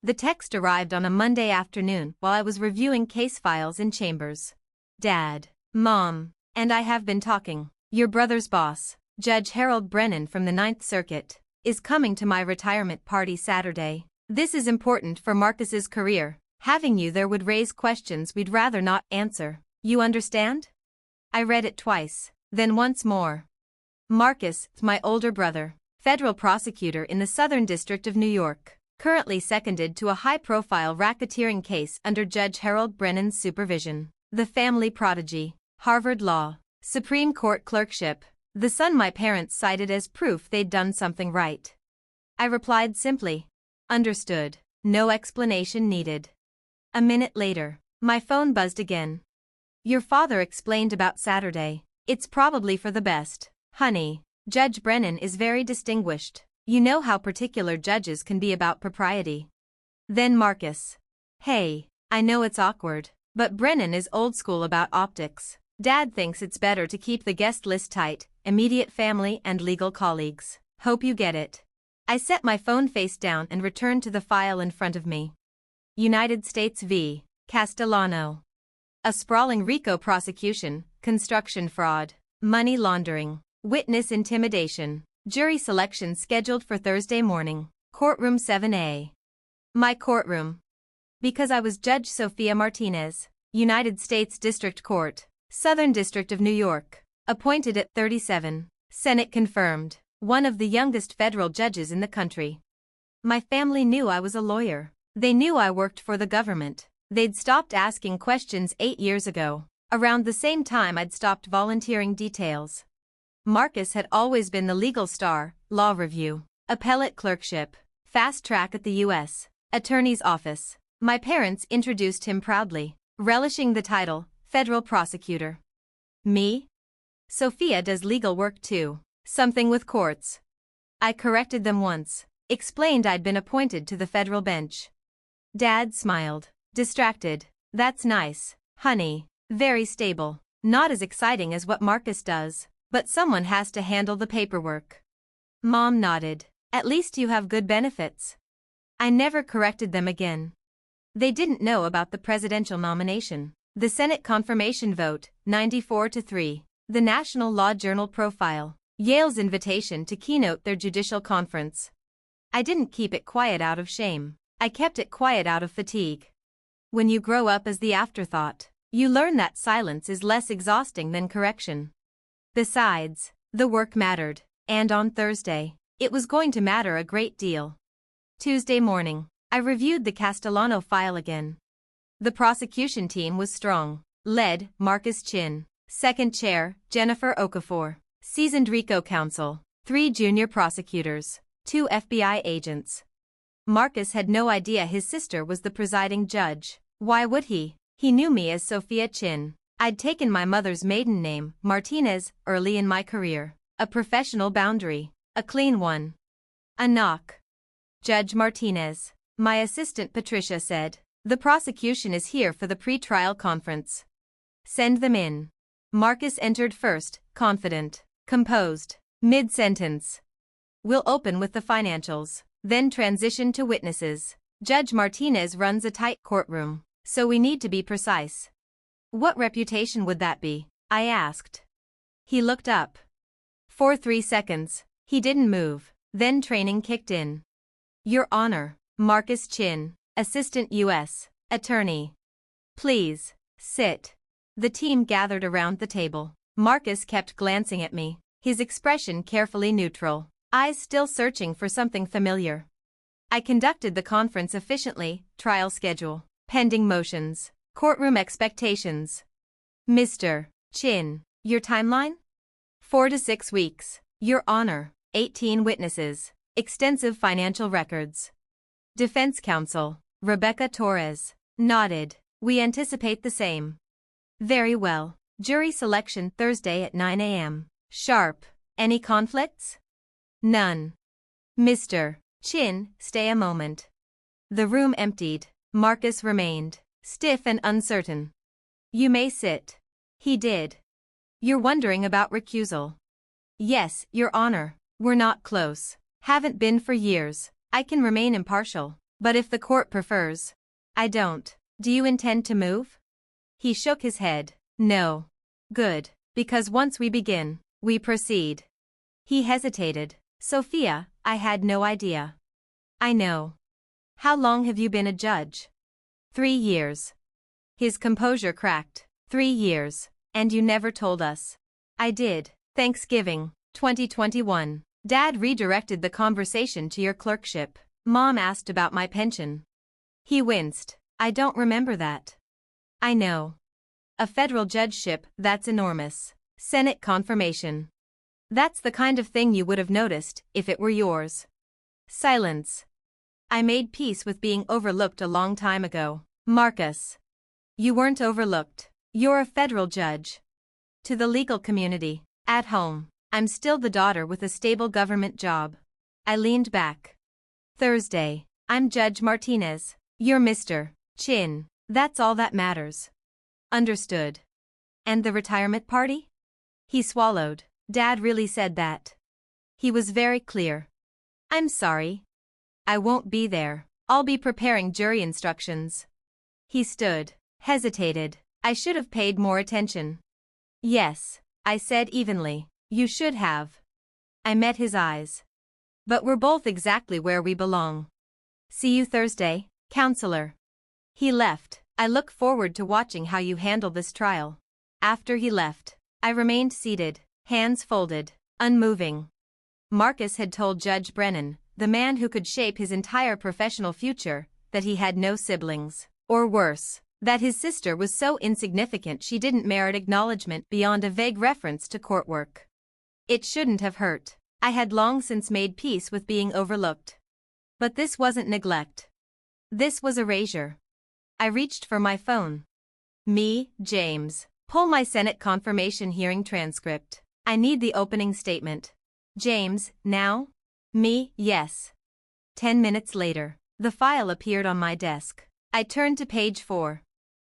The text arrived on a Monday afternoon while I was reviewing case files in chambers. Dad, Mom, and I have been talking. Your brother's boss, Judge Harold Brennan from the Ninth Circuit, is coming to my retirement party Saturday. This is important for Marcus's career. Having you there would raise questions we'd rather not answer. You understand? I read it twice, then once more. Marcus, my older brother, federal prosecutor in the Southern District of New York, currently seconded to a high-profile racketeering case under Judge Harold Brennan's supervision. The family prodigy, Harvard Law, Supreme Court clerkship, the son my parents cited as proof they'd done something right. I replied simply, understood, no explanation needed. A minute later, my phone buzzed again. Your father explained about Saturday. It's probably for the best, honey. Judge Brennan is very distinguished. You know how particular judges can be about propriety. Then Marcus. Hey, I know it's awkward, but Brennan is old school about optics. Dad thinks it's better to keep the guest list tight, immediate family and legal colleagues. Hope you get it. I set my phone face down and returned to the file in front of me. United States v. Castellano. A sprawling RICO prosecution, construction fraud, money laundering, witness intimidation, jury selection scheduled for Thursday morning, courtroom 7A. My courtroom. Because I was Judge Sophia Martinez, United States District Court, Southern District of New York, appointed at 37, Senate confirmed, one of the youngest federal judges in the country. My family knew I was a lawyer. They knew I worked for the government. They'd stopped asking questions 8 years ago. Around the same time I'd stopped volunteering details. Marcus had always been the legal star, law review, appellate clerkship, fast track at the U.S. Attorney's Office. My parents introduced him proudly, relishing the title, federal prosecutor. Me? Sophia does legal work too, something with courts. I corrected them once, explained I'd been appointed to the federal bench. Dad smiled, distracted. That's nice, honey, very stable. Not as exciting as what Marcus does, but someone has to handle the paperwork. Mom nodded. At least you have good benefits. I never corrected them again. They didn't know about the presidential nomination. The Senate confirmation vote, 94-3. The National Law Journal profile. Yale's invitation to keynote their judicial conference. I didn't keep it quiet out of shame. I kept it quiet out of fatigue. When you grow up as the afterthought, you learn that silence is less exhausting than correction. Besides, the work mattered, and on Thursday, it was going to matter a great deal. Tuesday morning, I reviewed the Castellano file again. The prosecution team was strong, led Marcus Chin, second chair, Jennifer Okafor, seasoned RICO counsel, 3 junior prosecutors, 2 FBI agents. Marcus had no idea his sister was the presiding judge. Why would he? He knew me as Sophia Chin. I'd taken my mother's maiden name, Martinez, early in my career. A professional boundary. A clean one. A knock. Judge Martinez. My assistant Patricia said. The prosecution is here for the pre-trial conference. Send them in. Marcus entered first, confident, composed, mid-sentence. We'll open with the financials, then transition to witnesses. Judge Martinez runs a tight courtroom, so we need to be precise. What reputation would that be? I asked. He looked up. For 3 seconds, he didn't move, then training kicked in. Your Honor, Marcus Chin, Assistant U.S. Attorney. Please, sit. The team gathered around the table. Marcus kept glancing at me, his expression carefully neutral, eyes still searching for something familiar. I conducted the conference efficiently, trial schedule, pending motions, courtroom expectations. Mr. Chin, your timeline? 4 to 6 weeks, Your Honor, 18 witnesses, extensive financial records. Defense counsel, Rebecca Torres, nodded. We anticipate the same. Very well. Jury selection Thursday at 9 a.m. Sharp. Any conflicts? None. Mr. Chin, stay a moment. The room emptied. Marcus remained, stiff and uncertain. You may sit. He did. You're wondering about recusal? Yes, Your Honor. We're not close. Haven't been for years. I can remain impartial. But if the court prefers. I don't. Do you intend to move? He shook his head. No. Good. Because once we begin, we proceed. He hesitated. Sophia, I had no idea. I know. How long have you been a judge? 3 years. His composure cracked. 3 years. And you never told us. I did. Thanksgiving, 2021. Dad redirected the conversation to your clerkship. Mom asked about my pension. He winced. I don't remember that. I know. A federal judgeship, that's enormous. Senate confirmation. That's the kind of thing you would have noticed if it were yours. Silence. I made peace with being overlooked a long time ago. Marcus. You weren't overlooked. You're a federal judge. To the legal community. At home. I'm still the daughter with a stable government job. I leaned back. Thursday. I'm Judge Martinez. You're Mr. Chin. That's all that matters. Understood. And the retirement party? He swallowed. Dad really said that. He was very clear. I'm sorry. I won't be there. I'll be preparing jury instructions. He stood, hesitated. I should have paid more attention. Yes, I said evenly. You should have. I met his eyes. But we're both exactly where we belong. See you Thursday, counselor. He left. I look forward to watching how you handle this trial. After he left, I remained seated, hands folded, unmoving. Marcus had told Judge Brennan, the man who could shape his entire professional future, that he had no siblings. Or worse, that his sister was so insignificant she didn't merit acknowledgement beyond a vague reference to court work. It shouldn't have hurt. I had long since made peace with being overlooked. But this wasn't neglect. This was erasure. I reached for my phone. Me, James. Pull my Senate confirmation hearing transcript. I need the opening statement. James, now? Me, yes. 10 minutes later, the file appeared on my desk. I turned to page 4.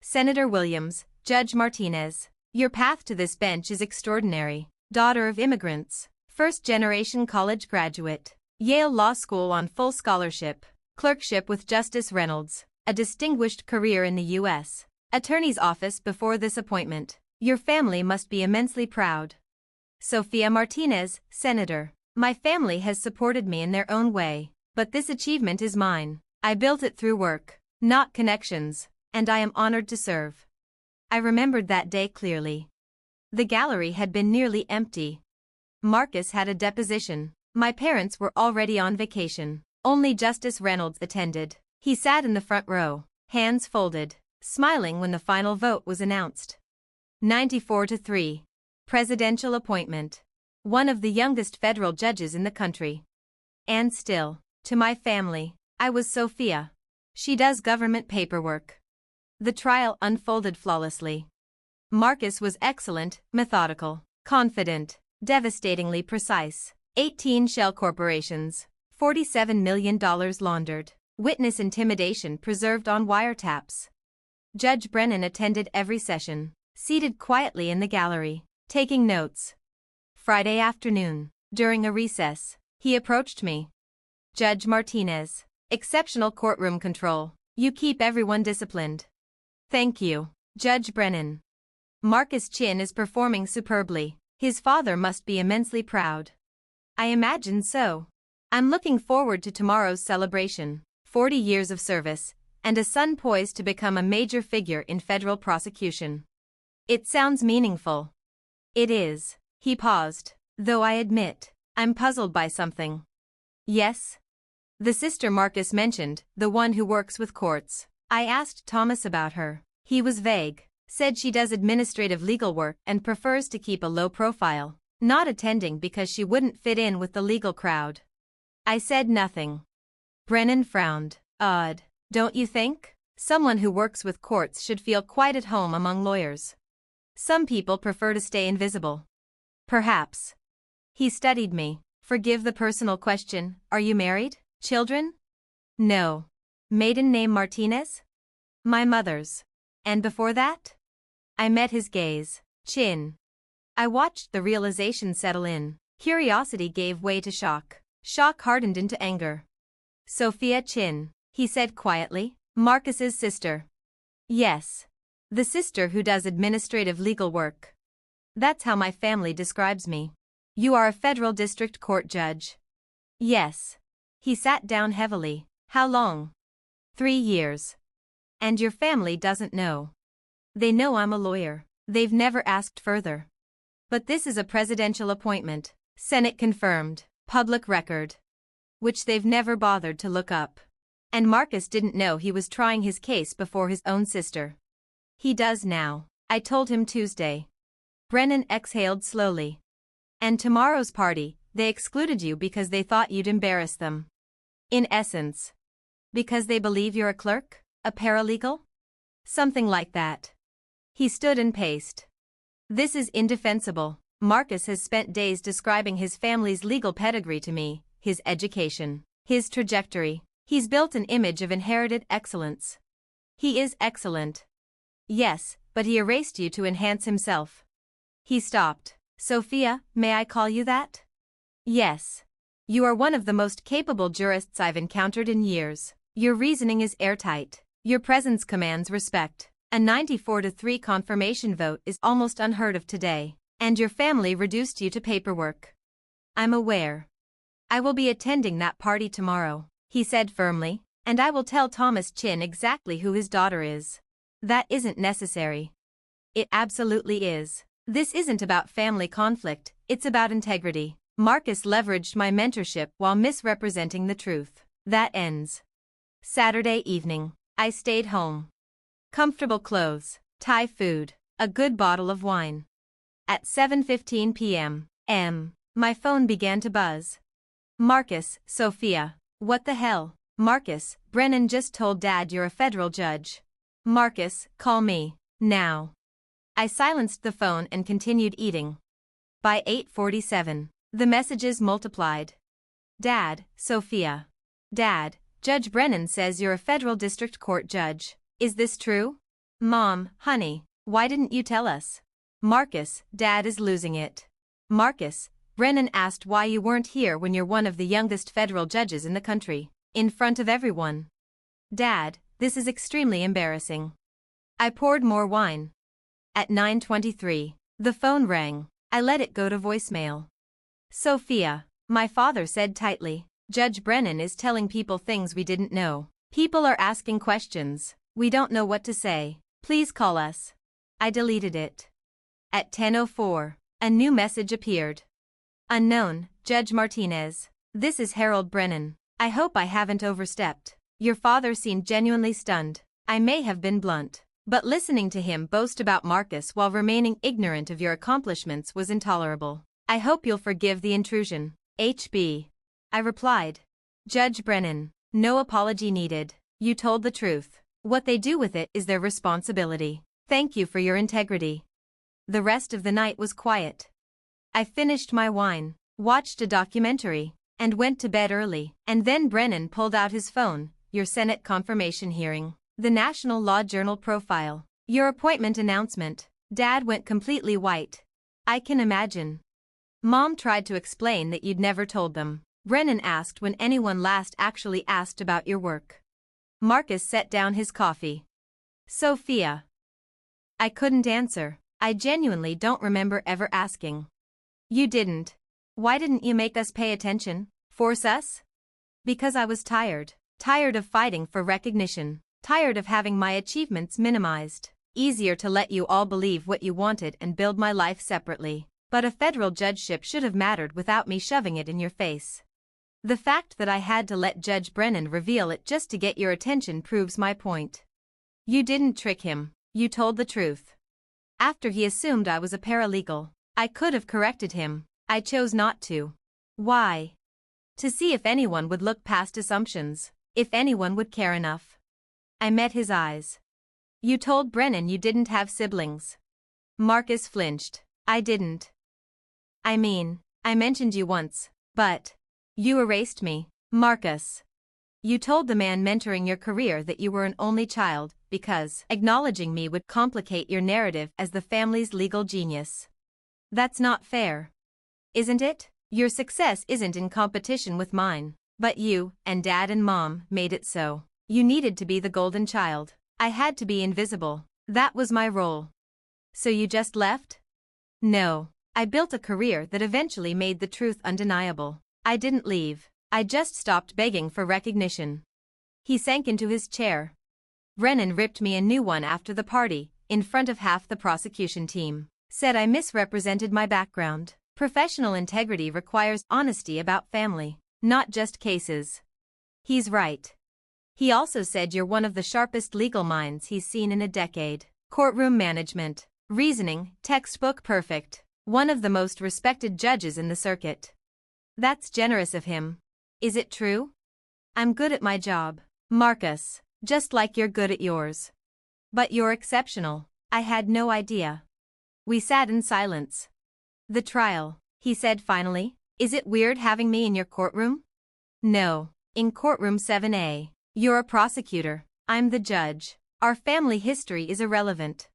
Senator Williams, Judge Martinez. Your path to this bench is extraordinary. Daughter of immigrants. First-generation college graduate. Yale Law School on full scholarship. Clerkship with Justice Reynolds. A distinguished career in the U.S. Attorney's office before this appointment. Your family must be immensely proud. Sophia Martinez, Senator. My family has supported me in their own way, but this achievement is mine. I built it through work, not connections, and I am honored to serve. I remembered that day clearly. The gallery had been nearly empty. Marcus had a deposition. My parents were already on vacation. Only Justice Reynolds attended. He sat in the front row, hands folded, smiling when the final vote was announced. 94-3. Presidential appointment. One of the youngest federal judges in the country. And still, to my family, I was Sophia. She does government paperwork. The trial unfolded flawlessly. Marcus was excellent, methodical, confident, devastatingly precise. 18 shell corporations, $47 million laundered. Witness intimidation preserved on wiretaps. Judge Brennan attended every session, seated quietly in the gallery, taking notes. Friday afternoon, during a recess, he approached me. Judge Martinez. Exceptional courtroom control. You keep everyone disciplined. Thank you, Judge Brennan. Marcus Chin is performing superbly. His father must be immensely proud. I imagine so. I'm looking forward to tomorrow's celebration. 40 years of service, and a son poised to become a major figure in federal prosecution. It sounds meaningful. It is. He paused, though I admit, I'm puzzled by something. Yes? The sister Marcus mentioned, the one who works with courts. I asked Thomas about her. He was vague, said she does administrative legal work and prefers to keep a low profile, not attending because she wouldn't fit in with the legal crowd. I said nothing. Brennan frowned. Odd, don't you think? Someone who works with courts should feel quite at home among lawyers. Some people prefer to stay invisible. Perhaps. He studied me. Forgive the personal question, are you married? Children? No. Maiden name Martinez? My mother's. And before that? I met his gaze. Chin. I watched the realization settle in. Curiosity gave way to shock. Shock hardened into anger. Sophia Chin. he said quietly. Marcus's sister. Yes. The sister who does administrative legal work. That's how my family describes me. You are a federal district court judge. Yes. He sat down heavily. How long? 3 years. And your family doesn't know. They know I'm a lawyer. They've never asked further. But this is a presidential appointment. Senate confirmed. Public record. Which they've never bothered to look up. And Marcus didn't know he was trying his case before his own sister. He does now. I told him Tuesday. Brennan exhaled slowly. And tomorrow's party, they excluded you because they thought you'd embarrass them. In essence. Because they believe you're a clerk? A paralegal? Something like that. He stood and paced. This is indefensible. Marcus has spent days describing his family's legal pedigree to me, his education, his trajectory. He's built an image of inherited excellence. He is excellent. Yes, but he erased you to enhance himself. He stopped. Sophia, may I call you that? Yes. You are one of the most capable jurists I've encountered in years. Your reasoning is airtight. Your presence commands respect. A 94-3 confirmation vote is almost unheard of today, and your family reduced you to paperwork. I'm aware. I will be attending that party tomorrow, he said firmly, and I will tell Thomas Chin exactly who his daughter is. That isn't necessary. It absolutely is. This isn't about family conflict, it's about integrity. Marcus leveraged my mentorship while misrepresenting the truth. That ends. Saturday evening. I stayed home. Comfortable clothes, Thai food, a good bottle of wine. At 7:15 p.m. My phone began to buzz. Marcus, Sophia. What the hell? Marcus, Brennan just told Dad you're a federal judge. Marcus, call me. Now. I silenced the phone and continued eating. By 8:47, the messages multiplied. Dad, Sophia. Dad, Judge Brennan says you're a federal district court judge. Is this true? Mom, honey, why didn't you tell us? Marcus, Dad is losing it. Marcus, Brennan asked why you weren't here when you're one of the youngest federal judges in the country, in front of everyone. Dad, this is extremely embarrassing. I poured more wine. At 9:23, the phone rang. I let it go to voicemail. Sophia, my father said tightly, Judge Brennan is telling people things we didn't know. People are asking questions. We don't know what to say. Please call us. I deleted it. At 10:04, a new message appeared. Unknown, Judge Martinez. This is Harold Brennan. I hope I haven't overstepped. Your father seemed genuinely stunned. I may have been blunt, but listening to him boast about Marcus while remaining ignorant of your accomplishments was intolerable. I hope you'll forgive the intrusion. HB. I replied. Judge Brennan, no apology needed. You told the truth. What they do with it is their responsibility. Thank you for your integrity. The rest of the night was quiet. I finished my wine, watched a documentary, and went to bed early. And then Brennan pulled out his phone. Your Senate confirmation hearing. The National Law Journal profile. Your appointment announcement. Dad went completely white. I can imagine. Mom tried to explain that you'd never told them. Brennan asked when anyone last actually asked about your work. Marcus set down his coffee. Sophia. I couldn't answer. I genuinely don't remember ever asking. You didn't. Why didn't you make us pay attention? Force us? Because I was tired. Tired of fighting for recognition. Tired of having my achievements minimized. Easier to let you all believe what you wanted and build my life separately. But a federal judgeship should have mattered without me shoving it in your face. The fact that I had to let Judge Brennan reveal it just to get your attention proves my point. You didn't trick him. You told the truth. After he assumed I was a paralegal, I could have corrected him. I chose not to. Why? To see if anyone would look past assumptions, if anyone would care enough. I met his eyes. You told Brennan you didn't have siblings. Marcus flinched. I didn't. I mean, I mentioned you once, but you erased me. Marcus. You told the man mentoring your career that you were an only child because acknowledging me would complicate your narrative as the family's legal genius. That's not fair. Isn't it? Your success isn't in competition with mine, but you and Dad and Mom made it so. You needed to be the golden child. I had to be invisible. That was my role. So you just left? No. I built a career that eventually made the truth undeniable. I didn't leave. I just stopped begging for recognition. He sank into his chair. Brennan ripped me a new one after the party, in front of half the prosecution team. Said I misrepresented my background. Professional integrity requires honesty about family, not just cases. He's right. He also said you're one of the sharpest legal minds he's seen in a decade. Courtroom management, reasoning, textbook perfect. One of the most respected judges in the circuit. That's generous of him. Is it true? I'm good at my job, Marcus, just like you're good at yours. But you're exceptional. I had no idea. We sat in silence. The trial, he said finally. Is it weird having me in your courtroom? No. In courtroom 7A. You're a prosecutor. I'm the judge. Our family history is irrelevant.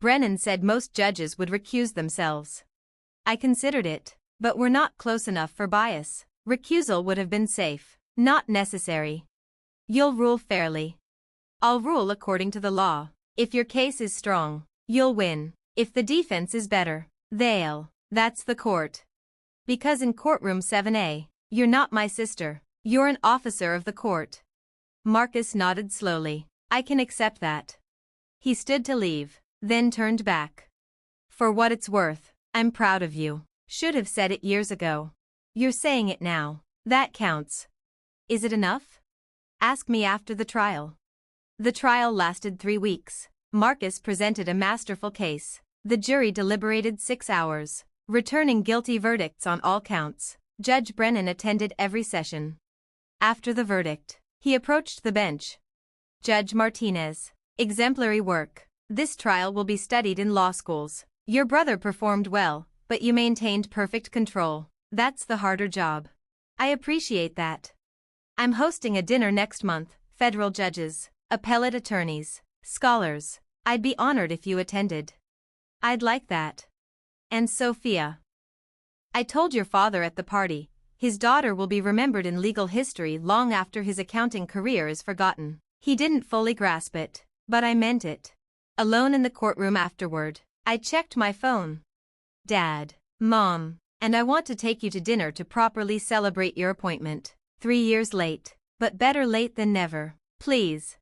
Brennan said most judges would recuse themselves. I considered it, but we're not close enough for bias. Recusal would have been safe, not necessary. You'll rule fairly. I'll rule according to the law. If your case is strong, you'll win. If the defense is better, they'll. That's the court. Because in courtroom 7A, you're not my sister. You're an officer of the court. Marcus nodded slowly. I can accept that. He stood to leave, then turned back. For what it's worth, I'm proud of you. Should have said it years ago. You're saying it now. That counts. Is it enough? Ask me after the trial. The trial lasted 3 weeks. Marcus presented a masterful case. The jury deliberated 6 hours, returning guilty verdicts on all counts. Judge Brennan attended every session. After the verdict, he approached the bench. Judge Martinez, exemplary work. This trial will be studied in law schools. Your brother performed well, but you maintained perfect control. That's the harder job. I appreciate that. I'm hosting a dinner next month. Federal judges, appellate attorneys, scholars. I'd be honored if you attended. I'd like that. And Sophia. I told your father at the party. His daughter will be remembered in legal history long after his accounting career is forgotten. He didn't fully grasp it, but I meant it. Alone in the courtroom afterward, I checked my phone. Dad, Mom, and I want to take you to dinner to properly celebrate your appointment. 3 years late, but better late than never. Please.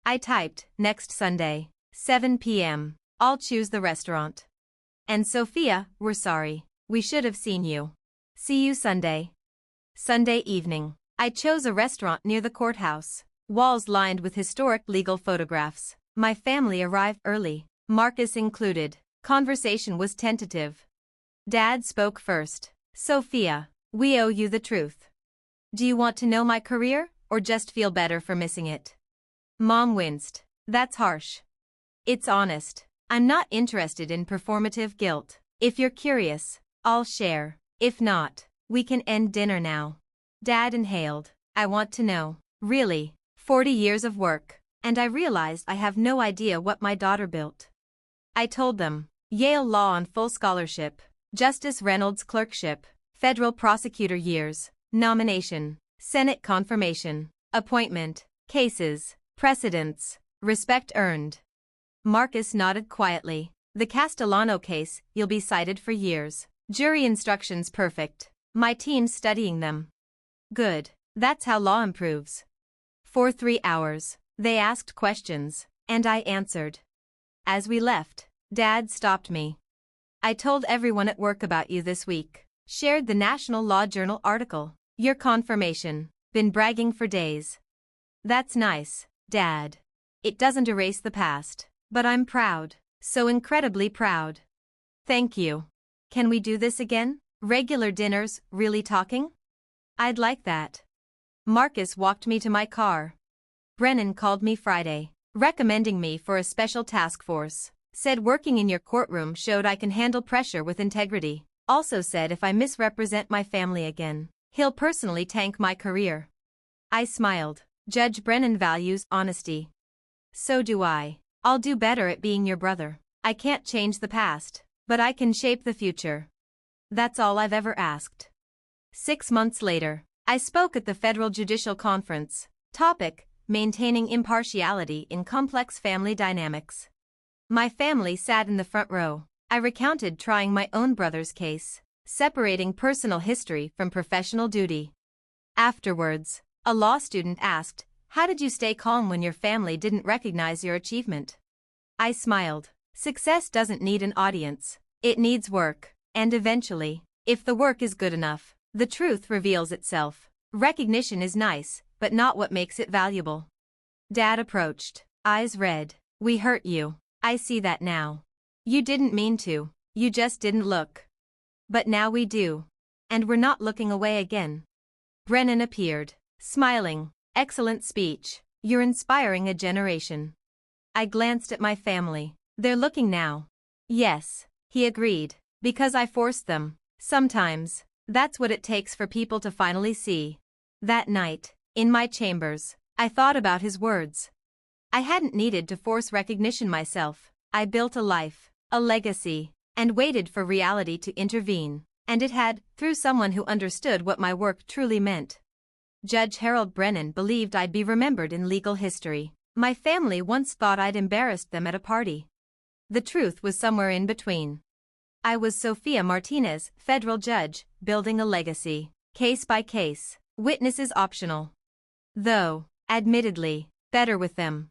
I typed, next Sunday, 7 p.m. I'll choose the restaurant. And Sophia, we're sorry. We should have seen you. See you Sunday. Sunday evening. I chose a restaurant near the courthouse. Walls lined with historic legal photographs. My family arrived early, Marcus included. Conversation was tentative. Dad spoke first. Sophia, we owe you the truth. Do you want to know my career, or just feel better for missing it? Mom winced. That's harsh. It's honest. I'm not interested in performative guilt. If you're curious, I'll share. If not, we can end dinner now. Dad inhaled. I want to know. Really, 40 years of work, and I realized I have no idea what my daughter built. I told them. Yale Law on full scholarship, Justice Reynolds clerkship, federal prosecutor years, nomination, Senate confirmation, appointment, cases, precedents, respect earned. Marcus nodded quietly. The Castellano case, you'll be cited for years. Jury instructions perfect. My team's studying them. Good. That's how law improves. For 3 hours, they asked questions, and I answered. As we left, Dad stopped me. I told everyone at work about you this week. Shared the National Law Journal article. Your confirmation. Been bragging for days. That's nice, Dad. It doesn't erase the past, but I'm proud. So incredibly proud. Thank you. Can we do this again? Regular dinners, really talking? I'd like that. Marcus walked me to my car. Brennan called me Friday, recommending me for a special task force. Said working in your courtroom showed I can handle pressure with integrity. Also said if I misrepresent my family again, he'll personally tank my career. I smiled. Judge Brennan values honesty. So do I. I'll do better at being your brother. I can't change the past, but I can shape the future. That's all I've ever asked. 6 months later, I spoke at the Federal Judicial Conference. Topic: maintaining impartiality in complex family dynamics. My family sat in the front row. I recounted trying my own brother's case, separating personal history from professional duty. Afterwards, a law student asked, "How did you stay calm when your family didn't recognize your achievement?" I smiled. Success doesn't need an audience. It needs work. And eventually, if the work is good enough, the truth reveals itself. Recognition is nice, but not what makes it valuable. Dad approached, eyes red. "We hurt you. I see that now. You didn't mean to, you just didn't look. But now we do. And we're not looking away again." Brennan appeared, smiling. "Excellent speech. You're inspiring a generation." I glanced at my family. "They're looking now." "Yes," he agreed, "because I forced them. Sometimes, that's what it takes for people to finally see." That night, in my chambers, I thought about his words. I hadn't needed to force recognition myself. I built a life, a legacy, and waited for reality to intervene, and it had, through someone who understood what my work truly meant. Judge Harold Brennan believed I'd be remembered in legal history. My family once thought I'd embarrassed them at a party. The truth was somewhere in between. I was Sophia Martinez, federal judge, building a legacy, case by case, witnesses optional. Though, admittedly, better with them.